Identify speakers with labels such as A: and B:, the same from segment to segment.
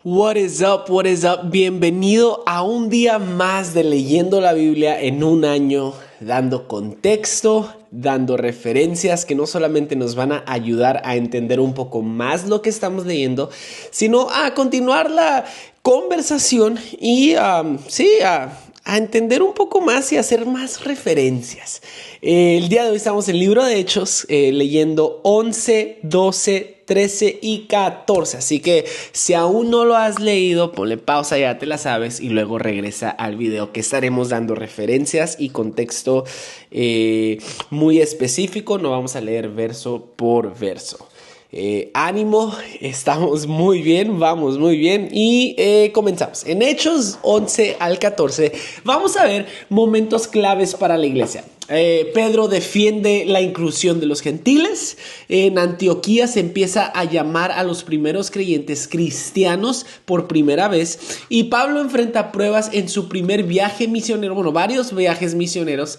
A: What is up? What is up? Bienvenido a un día más de Leyendo la Biblia en un año, dando contexto, dando referencias que no solamente nos van a ayudar a entender un poco más lo que estamos leyendo, sino a continuar la conversación y a entender un poco más y hacer más referencias. El día de hoy estamos en el libro de Hechos, leyendo 11, 12, 13 y 14. Así que si aún no lo has leído, ponle pausa, ya te la sabes, y luego regresa al video que estaremos dando referencias y contexto muy específico. No vamos a leer verso por verso. Ánimo, estamos muy bien, vamos muy bien y comenzamos. En Hechos 11 al 14 vamos a ver momentos claves para la iglesia. Pedro defiende la inclusión de los gentiles. En Antioquía se empieza a llamar a los primeros creyentes cristianos por primera vez, y Pablo enfrenta pruebas en su primer viaje misionero, varios viajes misioneros,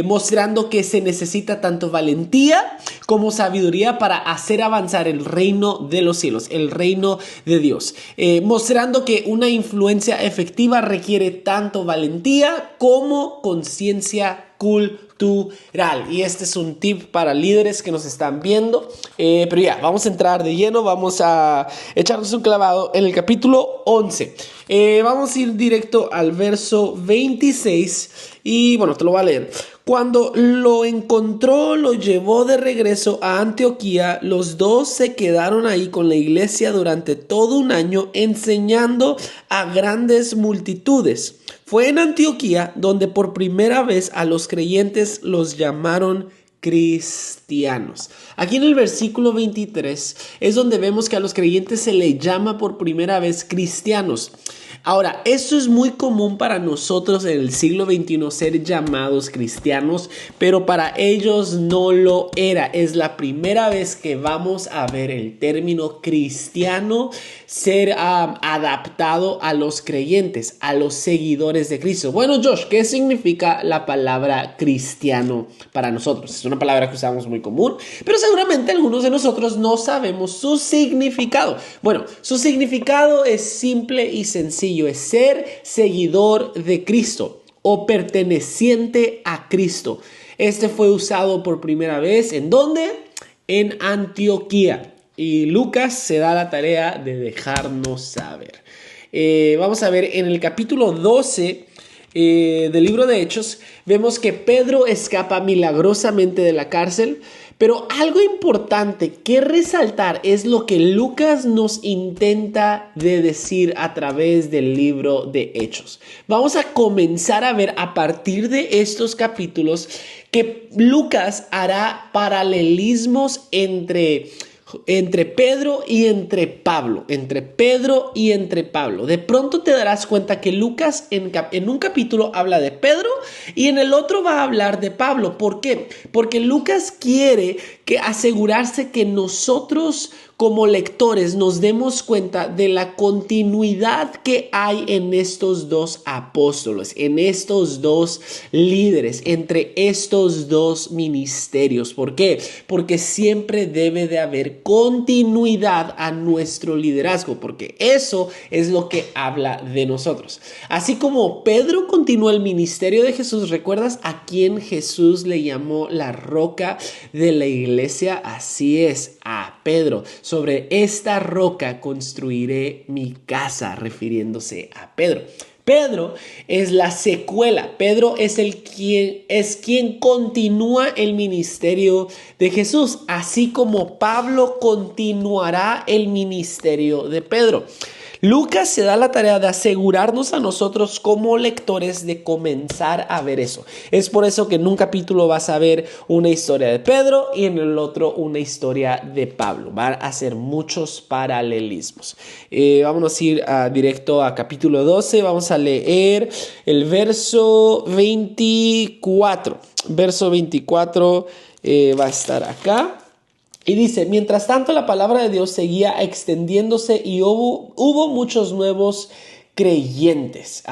A: mostrando que se necesita tanto valentía como sabiduría para hacer avanzar el reino de los cielos, el reino de Dios, mostrando que una influencia efectiva requiere tanto valentía como conciencia cultural. Y este es un tip para líderes que nos están viendo. Pero ya, vamos a entrar de lleno, vamos a echarnos un clavado en el capítulo 11. Vamos a ir directo al verso 26 y te lo voy a leer. Cuando lo encontró, lo llevó de regreso a Antioquía. Los dos se quedaron ahí con la iglesia durante todo un año, enseñando a grandes multitudes. Fue en Antioquía donde por primera vez a los creyentes los llamaron cristianos. Aquí en el versículo 23 es donde vemos que a los creyentes se les llama por primera vez cristianos. Ahora, esto es muy común para nosotros en el siglo XXI ser llamados cristianos, pero para ellos no lo era. Es la primera vez que vamos a ver el término cristiano ser adaptado a los creyentes, a los seguidores de Cristo. Bueno, Josh, ¿qué significa la palabra cristiano para nosotros? Es una palabra que usamos muy común, pero seguramente algunos de nosotros no sabemos su significado. Bueno, su significado es simple y sencillo. Es ser seguidor de Cristo o perteneciente a Cristo. Este fue usado por primera vez, ¿en dónde? En Antioquía. Y Lucas se da la tarea de dejarnos saber. Vamos a ver en el capítulo 12 del libro de Hechos, vemos que Pedro escapa milagrosamente de la cárcel. Pero algo importante que resaltar es lo que Lucas nos intenta de decir a través del libro de Hechos. Vamos a comenzar a ver a partir de estos capítulos que Lucas hará paralelismos entre Pedro y entre Pablo, De pronto te darás cuenta que Lucas en un capítulo habla de Pedro y en el otro va a hablar de Pablo. ¿Por qué? Porque Lucas quiere asegurarse que nosotros como lectores nos demos cuenta de la continuidad que hay en estos dos apóstoles, en estos dos líderes, entre estos dos ministerios. ¿Por qué? Porque siempre debe de haber continuidad a nuestro liderazgo, porque eso es lo que habla de nosotros. Así como Pedro continuó el ministerio de Jesús, ¿recuerdas a quién Jesús le llamó la roca de la iglesia? Así es, a Pedro. Sobre esta roca construiré mi casa, refiriéndose a Pedro. Pedro es la secuela. Pedro es quien continúa el ministerio de Jesús, así como Pablo continuará el ministerio de Pedro. Lucas se da la tarea de asegurarnos a nosotros como lectores de comenzar a ver eso. Es por eso que en un capítulo vas a ver una historia de Pedro y en el otro una historia de Pablo. Van a ser muchos paralelismos. Vámonos a ir directo a capítulo 12. Vamos a leer el verso 24. Verso 24 va a estar acá. Y dice: mientras tanto la palabra de Dios seguía extendiéndose y hubo muchos nuevos creyentes.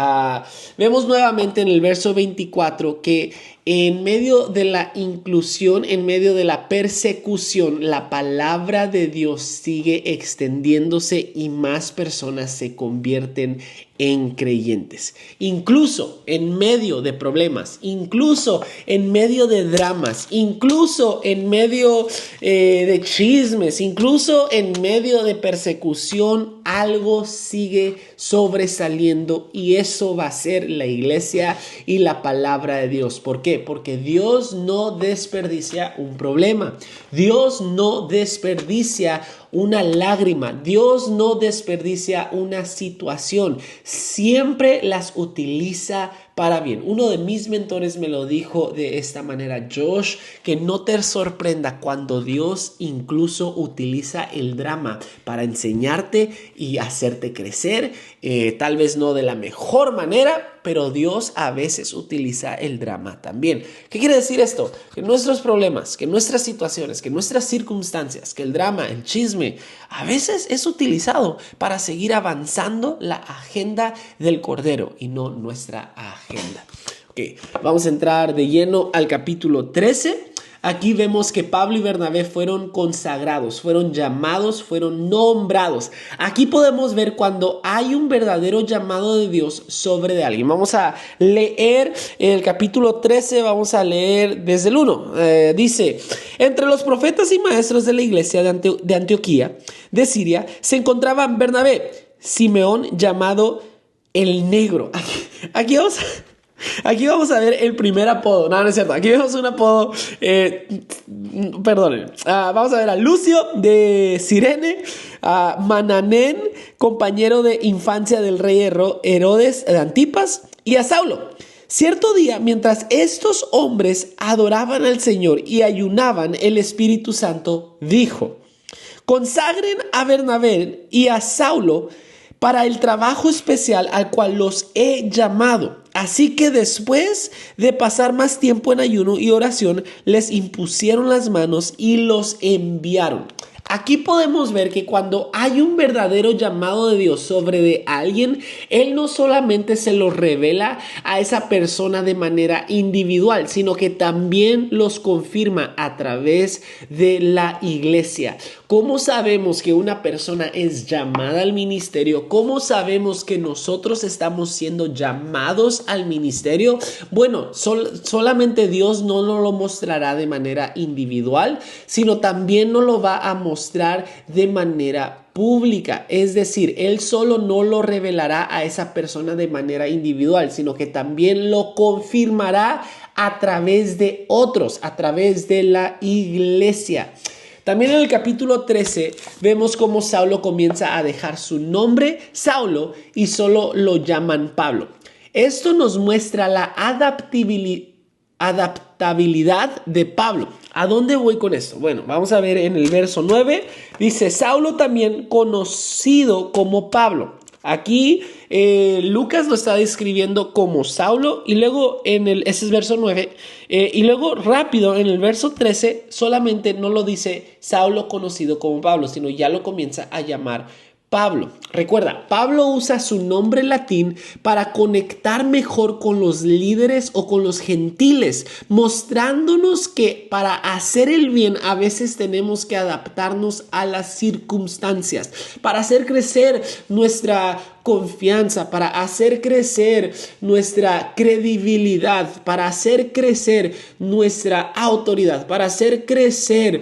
A: Vemos nuevamente en el verso 24 que En medio de la inclusión, en medio de la persecución, la palabra de Dios sigue extendiéndose y más personas se convierten en creyentes. Incluso en medio de problemas, incluso en medio de dramas, incluso en medio de chismes, incluso en medio de persecución, algo sigue sobresaliendo y eso va a ser la iglesia y la palabra de Dios. ¿Por qué? Porque Dios no desperdicia un problema. Dios no desperdicia una lágrima. Dios no desperdicia una situación. Siempre las utiliza para bien. Uno de mis mentores me lo dijo de esta manera: Josh, que no te sorprenda cuando Dios incluso utiliza el drama para enseñarte y hacerte crecer. Tal vez no de la mejor manera, pero Dios a veces utiliza el drama también. ¿Qué quiere decir esto? Que nuestros problemas, que nuestras situaciones, que nuestras circunstancias, que el drama, el chisme, a veces es utilizado para seguir avanzando la agenda del Cordero y no nuestra agenda. Okay, vamos a entrar de lleno al capítulo 13. Aquí vemos que Pablo y Bernabé fueron consagrados, fueron llamados, fueron nombrados. Aquí podemos ver cuando hay un verdadero llamado de Dios sobre de alguien. Vamos a leer el capítulo 13, vamos a leer desde el 1. Dice: entre los profetas y maestros de la iglesia de Antioquía, de Siria, se encontraban Bernabé, Simeón llamado el Negro. Aquí vamos a ver el primer apodo. No es cierto. Aquí vemos un apodo. Perdonen. Vamos a ver a Lucio de Cirene, a Mananén, compañero de infancia del rey Herodes de Antipas, y a Saulo. Cierto día, mientras estos hombres adoraban al Señor y ayunaban, el Espíritu Santo dijo: consagren a Bernabé y a Saulo para el trabajo especial al cual los he llamado. Así que después de pasar más tiempo en ayuno y oración, les impusieron las manos y los enviaron. Aquí podemos ver que cuando hay un verdadero llamado de Dios sobre de alguien, Él no solamente se lo revela a esa persona de manera individual, sino que también los confirma a través de la iglesia. ¿Cómo sabemos que una persona es llamada al ministerio? ¿Cómo sabemos que nosotros estamos siendo llamados al ministerio? Bueno, solamente Dios no nos lo mostrará de manera individual, sino también nos lo va a mostrar de manera pública. Es decir, Él solo no lo revelará a esa persona de manera individual, sino que también lo confirmará a través de otros, a través de la iglesia. También en el capítulo 13 vemos cómo Saulo comienza a dejar su nombre Saulo y solo lo llaman Pablo. Esto nos muestra la adaptabilidad de Pablo. ¿A dónde voy con esto? Bueno, vamos a ver en el verso 9. Dice: Saulo, también conocido como Pablo. Aquí Lucas lo está describiendo como Saulo y luego ese es verso 9 y luego rápido en el verso 13 solamente no lo dice Saulo conocido como Pablo, sino ya lo comienza a llamar Pablo. Recuerda, Pablo usa su nombre latín para conectar mejor con los líderes o con los gentiles, mostrándonos que para hacer el bien a veces tenemos que adaptarnos a las circunstancias, para hacer crecer nuestra confianza, para hacer crecer nuestra credibilidad, para hacer crecer nuestra autoridad, para hacer crecer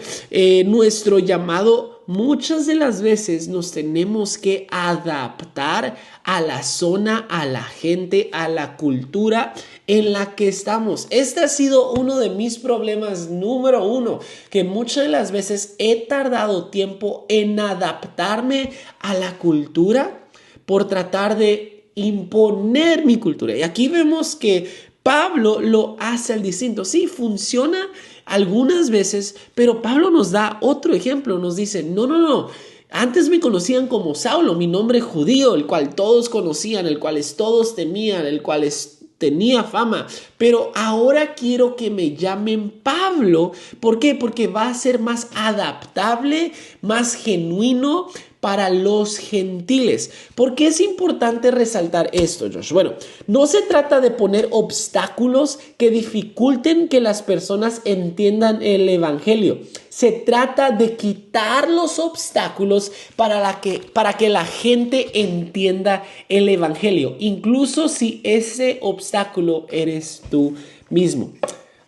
A: nuestro llamado. Muchas de las veces nos tenemos que adaptar a la zona, a la gente, a la cultura en la que estamos. Este ha sido uno de mis problemas número 1, que muchas de las veces he tardado tiempo en adaptarme a la cultura por tratar de imponer mi cultura. Y aquí vemos que Pablo lo hace al distinto. Sí, funciona algunas veces, pero Pablo nos da otro ejemplo. Nos dice, no. Antes me conocían como Saulo, mi nombre judío, el cual todos conocían, el cual todos temían, el cual tenía fama, pero ahora quiero que me llamen Pablo. ¿Por qué? Porque va a ser más adaptable, más genuino, para los gentiles. ¿Por qué es importante resaltar esto, Josh? Bueno, no se trata de poner obstáculos que dificulten que las personas entiendan el evangelio. Se trata de quitar los obstáculos para que la gente entienda el evangelio, incluso si ese obstáculo eres tú mismo.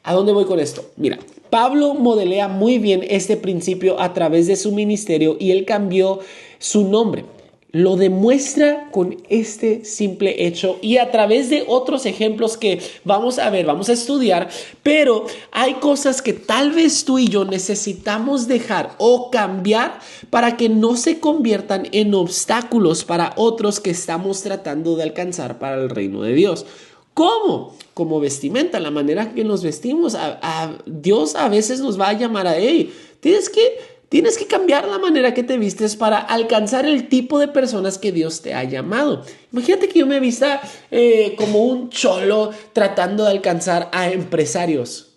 A: ¿A dónde voy con esto? Mira, Pablo modelea muy bien este principio a través de su ministerio y él cambió su nombre. Lo demuestra con este simple hecho y a través de otros ejemplos que vamos a ver, vamos a estudiar, pero hay cosas que tal vez tú y yo necesitamos dejar o cambiar para que no se conviertan en obstáculos para otros que estamos tratando de alcanzar para el reino de Dios. ¿Cómo? Como vestimenta, la manera que nos vestimos. Dios a veces nos va a llamar a, hey, tienes que cambiar la manera que te vistes para alcanzar el tipo de personas que Dios te ha llamado. Imagínate que yo me vista como un cholo tratando de alcanzar a empresarios.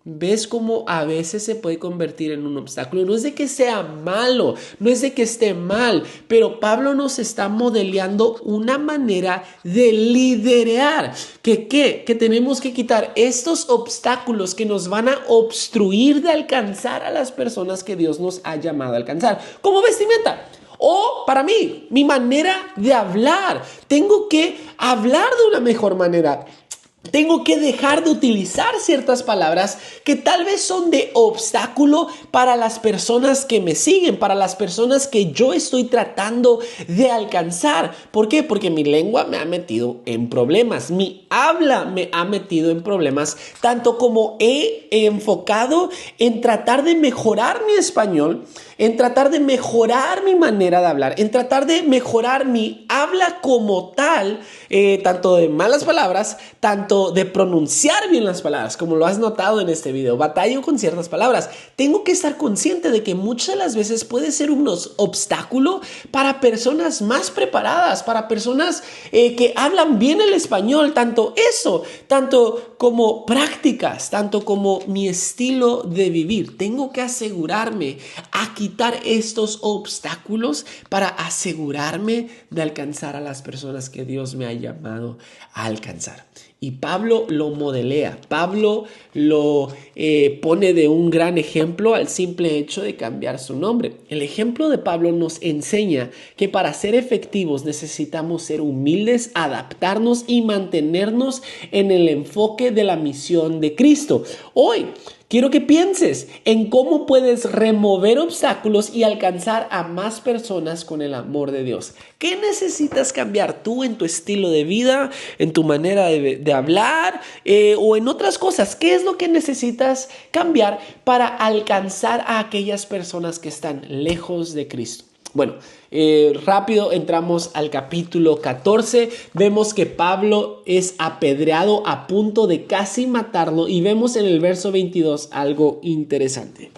A: ¿Ves cómo a veces se puede convertir en un obstáculo? No es de que sea malo, no es de que esté mal, pero Pablo nos está modelando una manera de liderar. Que tenemos que quitar estos obstáculos que nos van a obstruir de alcanzar a las personas que Dios nos ha llamado a alcanzar. Como vestimenta. O para mí, mi manera de hablar. Tengo que hablar de una mejor manera. Tengo que dejar de utilizar ciertas palabras que tal vez son de obstáculo para las personas que me siguen, para las personas que yo estoy tratando de alcanzar. ¿Por qué? Porque mi lengua me ha metido en problemas, mi habla me ha metido en problemas, tanto como he enfocado en tratar de mejorar mi español, en tratar de mejorar mi manera de hablar, en tratar de mejorar mi habla como tal, tanto de malas palabras, tanto de pronunciar bien las palabras, como lo has notado en este video. Batallo con ciertas palabras. Tengo que estar consciente de que muchas de las veces puede ser un obstáculo para personas más preparadas, para personas que hablan bien el español, tanto como prácticas, tanto como mi estilo de vivir. Tengo que asegurarme a quitar estos obstáculos para asegurarme de alcanzar a las personas que Dios me ha llamado a alcanzar. Y Pablo lo modelea, Pablo lo pone de un gran ejemplo al simple hecho de cambiar su nombre. El ejemplo de Pablo nos enseña que para ser efectivos necesitamos ser humildes, adaptarnos y mantenernos en el enfoque de la misión de Cristo. Hoy quiero que pienses en cómo puedes remover obstáculos y alcanzar a más personas con el amor de Dios. ¿Qué necesitas cambiar tú en tu estilo de vida, en tu manera de hablar o en otras cosas? ¿Qué es lo que necesitas cambiar para alcanzar a aquellas personas que están lejos de Cristo? Bueno, rápido entramos al capítulo 14, vemos que Pablo es apedreado a punto de casi matarlo y vemos en el verso 22 algo interesante.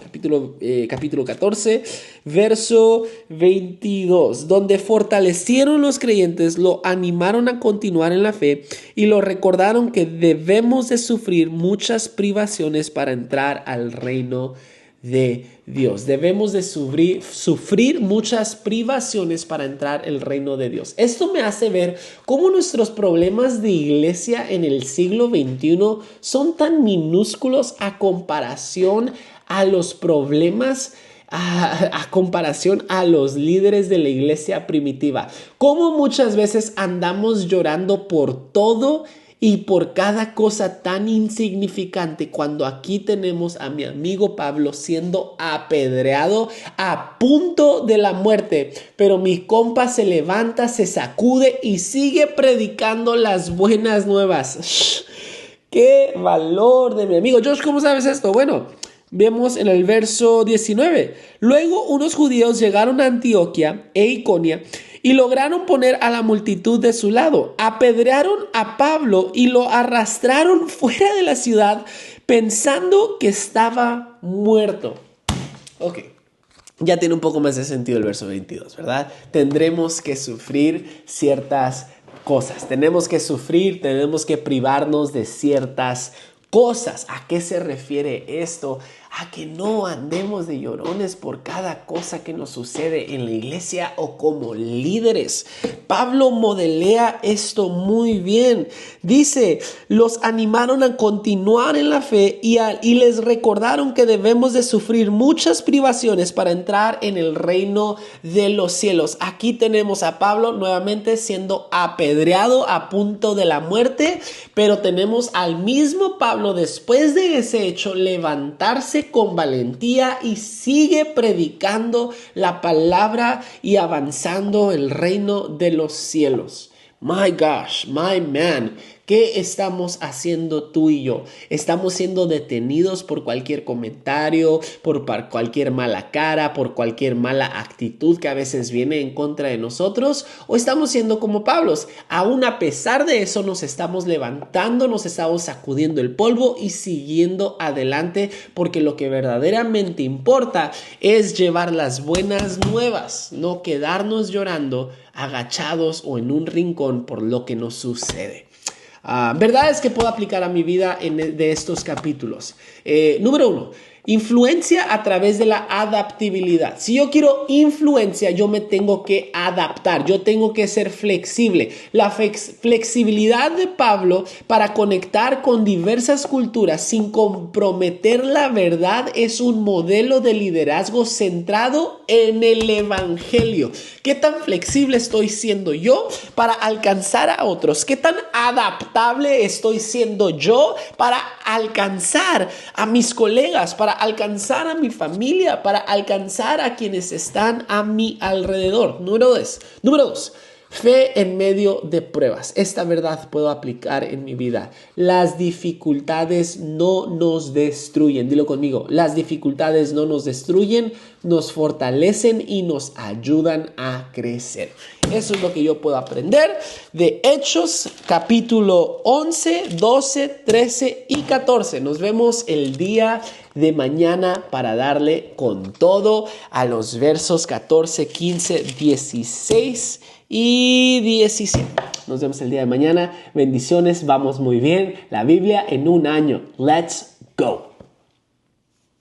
A: Capítulo 14, verso 22, donde fortalecieron los creyentes, lo animaron a continuar en la fe y lo recordaron que debemos de sufrir muchas privaciones para entrar al reino de Dios. Debemos de sufrir muchas privaciones para entrar al reino de Dios. Esto me hace ver cómo nuestros problemas de iglesia en el siglo XXI son tan minúsculos a comparación a los problemas a comparación a los líderes de la iglesia primitiva. Cómo muchas veces andamos llorando por todo y por cada cosa tan insignificante, cuando aquí tenemos a mi amigo Pablo siendo apedreado a punto de la muerte, pero mi compa se levanta, se sacude y sigue predicando las buenas nuevas. ¡Qué valor de mi amigo! Josh, ¿cómo sabes esto? Bueno, vemos en el verso 19. Luego unos judíos llegaron a Antioquía e Iconio y lograron poner a la multitud de su lado. Apedrearon a Pablo y lo arrastraron fuera de la ciudad pensando que estaba muerto. Ok, ya tiene un poco más de sentido el verso 22, ¿verdad? Tendremos que sufrir ciertas cosas. Tenemos que privarnos de ciertas cosas. ¿A qué se refiere esto? a que no andemos de llorones por cada cosa que nos sucede en la iglesia o como líderes. Pablo modelea esto muy bien. Dice, los animaron a continuar en la fe y les recordaron que debemos de sufrir muchas privaciones para entrar en el reino de los cielos. Aquí tenemos a Pablo nuevamente siendo apedreado a punto de la muerte, pero tenemos al mismo Pablo después de ese hecho levantarse con valentía y sigue predicando la palabra y avanzando el reino de los cielos. My gosh, my man, ¿qué estamos haciendo tú y yo? ¿Estamos siendo detenidos por cualquier comentario, por cualquier mala cara, por cualquier mala actitud que a veces viene en contra de nosotros? ¿O estamos siendo como Pablos? Aún a pesar de eso nos estamos levantando, nos estamos sacudiendo el polvo y siguiendo adelante, porque lo que verdaderamente importa es llevar las buenas nuevas, no quedarnos llorando agachados o en un rincón por lo que nos sucede. Verdades que puedo aplicar a mi vida de estos capítulos. Número 1. Influencia a través de la adaptabilidad. Si yo quiero influencia, yo me tengo que adaptar, yo tengo que ser flexible. La flexibilidad de Pablo para conectar con diversas culturas sin comprometer la verdad es un modelo de liderazgo centrado en el evangelio. ¿Qué tan flexible estoy siendo yo para alcanzar a otros? ¿Qué tan adaptable estoy siendo yo para alcanzar a mis colegas, para alcanzar a mi familia, para alcanzar a quienes están a mi alrededor? Número dos, fe en medio de pruebas. Esta verdad puedo aplicar en mi vida. Las dificultades no nos destruyen. Dilo conmigo. Las dificultades no nos destruyen, nos fortalecen y nos ayudan a crecer. Eso es lo que yo puedo aprender de Hechos, capítulo 11, 12, 13 y 14. Nos vemos el día de mañana para darle con todo a los versos 14, 15, 16 y 17. Nos vemos el día de mañana. Bendiciones, vamos muy bien. La Biblia en un año. Let's go.